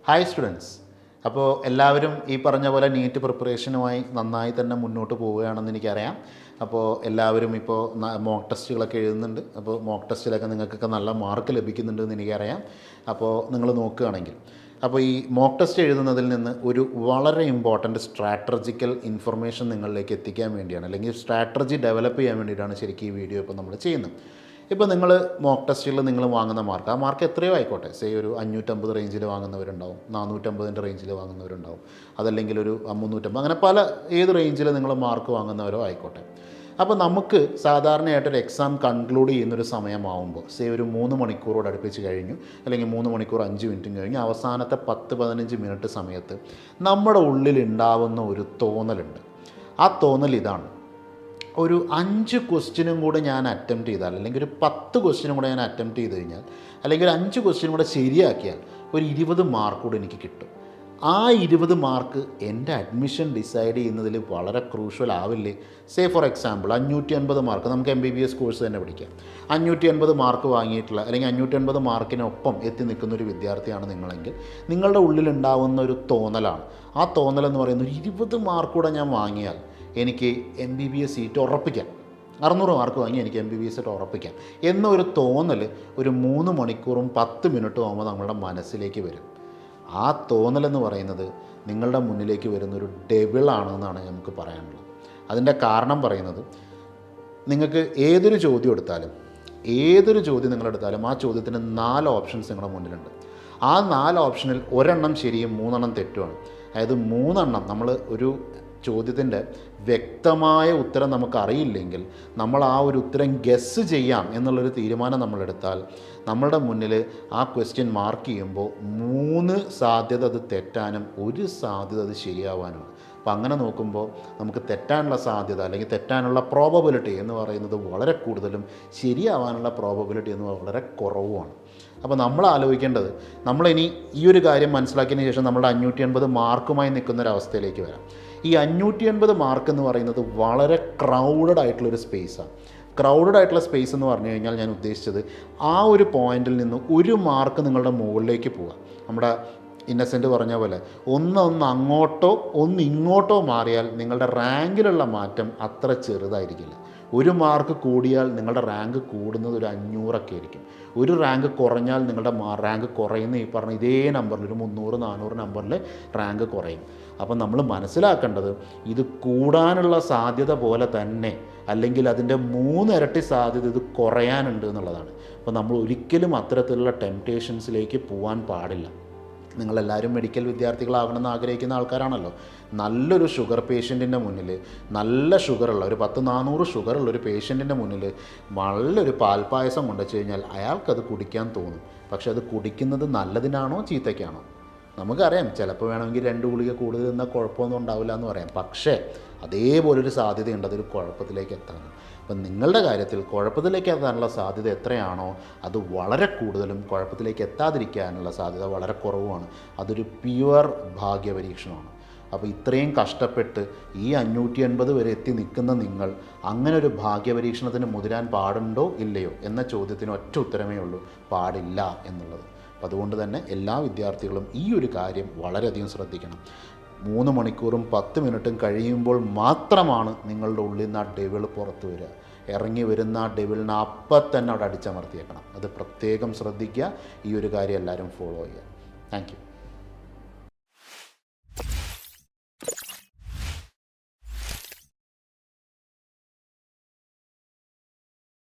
Hi students. അപ്പോൾ എല്ലാവരും ഈ പറഞ്ഞ പോലെ നീറ്റ് പ്രിപ്പറേഷനുമായി നന്നായി തന്നെ മുന്നോട്ട് പോവുകയാണെന്ന് എനിക്കറിയാം. അപ്പോൾ എല്ലാവരും ഇപ്പോൾ മോക്ക് ടെസ്റ്റുകളൊക്കെ എഴുതുന്നുണ്ട്. അപ്പോൾ മോക്ക് ടെസ്റ്റിലൊക്കെ നിങ്ങൾക്കൊക്കെ നല്ല മാർക്ക് ലഭിക്കുന്നുണ്ടെന്ന് എനിക്കറിയാം. അപ്പോൾ നിങ്ങൾ നോക്കുകയാണെങ്കിൽ അപ്പോൾ ഈ മോക്ക് ടെസ്റ്റ് എഴുതുന്നതിൽ നിന്ന് ഒരു വളരെ ഇമ്പോർട്ടൻറ്റ് സ്ട്രാറ്റജിക്കൽ ഇൻഫർമേഷൻ നിങ്ങളിലേക്ക് എത്തിക്കാൻ വേണ്ടിയാണ്, അല്ലെങ്കിൽ സ്ട്രാറ്റജി ഡെവലപ്പ് ചെയ്യാൻ വേണ്ടിയിട്ടാണ് ശരിക്കും ഈ വീഡിയോ ഇപ്പോൾ നമ്മൾ ചെയ്യുന്നത്. ഇപ്പോൾ നിങ്ങൾ മോക്ക് ടെസ്റ്റുകളിൽ നിങ്ങൾ വാങ്ങുന്ന മാർക്ക്, ആ മാർക്ക് എത്രയോ ആയിക്കോട്ടെ, സേ ഒരു 550 റേഞ്ചിൽ വാങ്ങുന്നവരുണ്ടാവും, 450 റേഞ്ചിൽ വാങ്ങുന്നവരുണ്ടാവും, അതല്ലെങ്കിൽ ഒരു 350, അങ്ങനെ പല ഏത് റേഞ്ചിൽ നിങ്ങൾ മാർക്ക് വാങ്ങുന്നവരോ ആയിക്കോട്ടെ. അപ്പോൾ നമുക്ക് സാധാരണയായിട്ടൊരു എക്സാം കൺക്ലൂഡ് ചെയ്യുന്നൊരു സമയമാവുമ്പോൾ, സേ ഒരു 3 മണിക്കൂറോട് അടുപ്പിച്ച് കഴിഞ്ഞു, അല്ലെങ്കിൽ 3 മണിക്കൂർ 5 മിനിറ്റും കഴിഞ്ഞ് അവസാനത്തെ 10-15 മിനിറ്റ് സമയത്ത് നമ്മുടെ ഉള്ളിൽ ഉണ്ടാവുന്ന ഒരു തോന്നലുണ്ട്. ആ തോന്നൽ ഇതാണ്: ഒരു 5 ക്വസ്റ്റ്യനും കൂടെ ഞാൻ അറ്റംപ്റ്റ് ചെയ്താൽ, അല്ലെങ്കിൽ ഒരു 10 ക്വസ്റ്റ്യനും കൂടെ ഞാൻ അറ്റംപ്റ്റ് ചെയ്ത് കഴിഞ്ഞാൽ, അല്ലെങ്കിൽ ഒരു 5 ക്വസ്റ്റ്യനും കൂടെ ശരിയാക്കിയാൽ ഒരു 20 മാർക്ക് കൂടെ എനിക്ക് കിട്ടും. ആ 20 മാർക്ക് എൻ്റെ അഡ്മിഷൻ ഡിസൈഡ് ചെയ്യുന്നതിൽ വളരെ ക്രൂഷ്യൽ ആവില്ലേ? സേ ഫോർ എക്സാമ്പിൾ 550 മാർക്ക്, നമുക്ക് MBBS കോഴ്സ് തന്നെ പഠിക്കാം. 550 മാർക്ക് വാങ്ങിയിട്ടുള്ള, അല്ലെങ്കിൽ 550 മാർക്കിനൊപ്പം എത്തി നിൽക്കുന്ന ഒരു വിദ്യാർത്ഥിയാണ് നിങ്ങളെങ്കിൽ, നിങ്ങളുടെ ഉള്ളിലുണ്ടാവുന്ന ഒരു തോന്നലാണ്, ആ തോന്നലെന്ന് പറയുന്നത് 20 മാർക്ക് കൂടെ ഞാൻ വാങ്ങിയാൽ എനിക്ക് MBBS സീറ്റ് ഉറപ്പിക്കാം, 600 മാർക്ക് വാങ്ങി എനിക്ക് MBBS സീറ്റ് ഉറപ്പിക്കാം എന്നൊരു തോന്നൽ ഒരു 3 മണിക്കൂറും 10 മിനിറ്റും ആകുമ്പോൾ നമ്മുടെ മനസ്സിലേക്ക് വരും. ആ തോന്നലെന്ന് പറയുന്നത് നിങ്ങളുടെ മുന്നിലേക്ക് വരുന്നൊരു ഡെവിളാണെന്നാണ് നമുക്ക് പറയാനുള്ളത്. അതിൻ്റെ കാരണം പറയുന്നത്, നിങ്ങൾക്ക് ഏതൊരു ചോദ്യം എടുത്താലും, ഏതൊരു ചോദ്യം നിങ്ങളെടുത്താലും ആ ചോദ്യത്തിന് 4 ഓപ്ഷൻസ് നിങ്ങളുടെ മുന്നിലുണ്ട്. ആ 4 ഓപ്ഷനിൽ ഒരെണ്ണം ശരിയും 3 തെറ്റുമാണ്. അതായത് 3 നമ്മൾ ഒരു ചോദ്യത്തിൻ്റെ വ്യക്തമായ ഉത്തരം നമുക്കറിയില്ലെങ്കിൽ നമ്മൾ ആ ഒരു ഉത്തരം ഗെസ് ചെയ്യാം എന്നുള്ളൊരു തീരുമാനം നമ്മളെടുത്താൽ, നമ്മളുടെ മുന്നിൽ ആ ക്വസ്റ്റ്യൻ മാർക്ക് ചെയ്യുമ്പോൾ 3 സാധ്യത അത് തെറ്റാനും 1 സാധ്യത അത് ശരിയാവാനുമാണ്. അപ്പോൾ അങ്ങനെ നോക്കുമ്പോൾ നമുക്ക് തെറ്റാനുള്ള സാധ്യത, അല്ലെങ്കിൽ തെറ്റാനുള്ള പ്രോബബിലിറ്റി എന്ന് പറയുന്നത് വളരെ കൂടുതലും, ശരിയാവാനുള്ള പ്രോബബിലിറ്റി എന്ന് വളരെ കുറവുമാണ്. അപ്പോൾ നമ്മൾ ആലോചിക്കേണ്ടത്, നമ്മളിനി ഈ ഒരു കാര്യം മനസ്സിലാക്കിയതിന് ശേഷം നമ്മുടെ 580 മാർക്കുമായി നിൽക്കുന്നൊരവസ്ഥയിലേക്ക് വരാം. ഈ 580 മാർക്ക് എന്ന് പറയുന്നത് വളരെ ക്രൗഡഡ് ആയിട്ടുള്ളൊരു സ്പേസാണ്. ക്രൗഡഡ് ആയിട്ടുള്ള സ്പേസ് എന്ന് പറഞ്ഞു കഴിഞ്ഞാൽ ഞാൻ ഉദ്ദേശിച്ചത്, ആ ഒരു പോയിന്റിൽ നിന്ന് 1 മാർക്ക് നിങ്ങളുടെ മുകളിലേക്ക് പോവുക. നമ്മുടെ ഇന്നസെൻ്റ് പറഞ്ഞ പോലെ ഒന്ന് അങ്ങോട്ടോ ഒന്ന് ഇങ്ങോട്ടോ മാറിയാൽ നിങ്ങളുടെ റാങ്കിലുള്ള മാറ്റം അത്ര ചെറുതായിരിക്കില്ല. 1 മാർക്ക് കൂടിയാൽ നിങ്ങളുടെ റാങ്ക് കൂടുന്നത് ഒരു 500 ആയിരിക്കും. 1 റാങ്ക് കുറഞ്ഞാൽ നിങ്ങളുടെ റാങ്ക് കുറയുന്ന ഈ പറഞ്ഞ ഇതേ നമ്പറിൽ ഒരു 300-400 നമ്പറിൽ റാങ്ക് കുറയും. അപ്പം നമ്മൾ മനസ്സിലാക്കേണ്ടത്, ഇത് കൂടാനുള്ള സാധ്യത പോലെ തന്നെ, അല്ലെങ്കിൽ അതിൻ്റെ 3 ഇരട്ടി സാധ്യത ഇത് കുറയാനുണ്ട് എന്നുള്ളതാണ്. അപ്പോൾ നമ്മൾ ഒരിക്കലും അത്തരത്തിലുള്ള ടെംപ്റ്റേഷൻസിലേക്ക് പോകാൻ പാടില്ല. നിങ്ങളെല്ലാവരും മെഡിക്കൽ വിദ്യാർത്ഥികളാകണമെന്ന് ആഗ്രഹിക്കുന്ന ആൾക്കാരാണല്ലോ. നല്ലൊരു ഷുഗർ പേഷ്യൻറ്റിൻ്റെ മുന്നിൽ, നല്ല ഷുഗറുള്ള ഒരു 1000-400 ഷുഗറുള്ള ഒരു പേഷ്യൻറ്റിൻ്റെ മുന്നിൽ നല്ലൊരു പാൽപ്പായസം കൊണ്ടുവച്ച് കഴിഞ്ഞാൽ അയാൾക്കത് കുടിക്കാൻ തോന്നും. പക്ഷെ അത് കുടിക്കുന്നത് നല്ലതിനാണോ ചീത്തയ്ക്കാണോ? നമുക്കറിയാം, ചിലപ്പോൾ വേണമെങ്കിൽ 2 ഗുളിക കൂടുതൽ നിന്നാൽ കുഴപ്പമൊന്നും ഉണ്ടാവില്ല എന്ന് പറയാം. പക്ഷേ അതേപോലൊരു സാധ്യതയുണ്ട് അതൊരു കുഴപ്പത്തിലേക്ക് എത്താൻ. അപ്പം നിങ്ങളുടെ കാര്യത്തിൽ കുഴപ്പത്തിലേക്ക് എത്താനുള്ള സാധ്യത എത്രയാണോ അത് വളരെ കൂടുതലും, കുഴപ്പത്തിലേക്ക് എത്താതിരിക്കാനുള്ള സാധ്യത വളരെ കുറവുമാണ്. അതൊരു പ്യുവർ ഭാഗ്യപരീക്ഷണമാണ്. അപ്പോൾ ഇത്രയും കഷ്ടപ്പെട്ട് ഈ 580 വരെ എത്തി നിൽക്കുന്ന നിങ്ങൾ അങ്ങനെ ഒരു ഭാഗ്യപരീക്ഷണത്തിന് മുതിരാൻ പാടുണ്ടോ ഇല്ലയോ എന്ന ചോദ്യത്തിന് ഒറ്റ ഉത്തരമേ ഉള്ളൂ: പാടില്ല എന്നുള്ളത്. അപ്പോൾ അതുകൊണ്ട് തന്നെ എല്ലാ വിദ്യാർത്ഥികളും ഈ ഒരു കാര്യം വളരെയധികം ശ്രദ്ധിക്കണം. 3 മണിക്കൂറും 10 മിനിറ്റും കഴിയുമ്പോൾ മാത്രമാണ് നിങ്ങളുടെ ഉള്ളിൽ നിന്ന് ആ ഡെവിൾ പുറത്തു വരിക. ഇറങ്ങി വരുന്ന ആ ഡെവിളിനെ അപ്പം തന്നെ അവിടെ അടിച്ചമർത്തിയേക്കണം. അത് പ്രത്യേകം ശ്രദ്ധിക്കുക. ഈ ഒരു കാര്യം എല്ലാവരും ഫോളോ ചെയ്യുക. Thank you.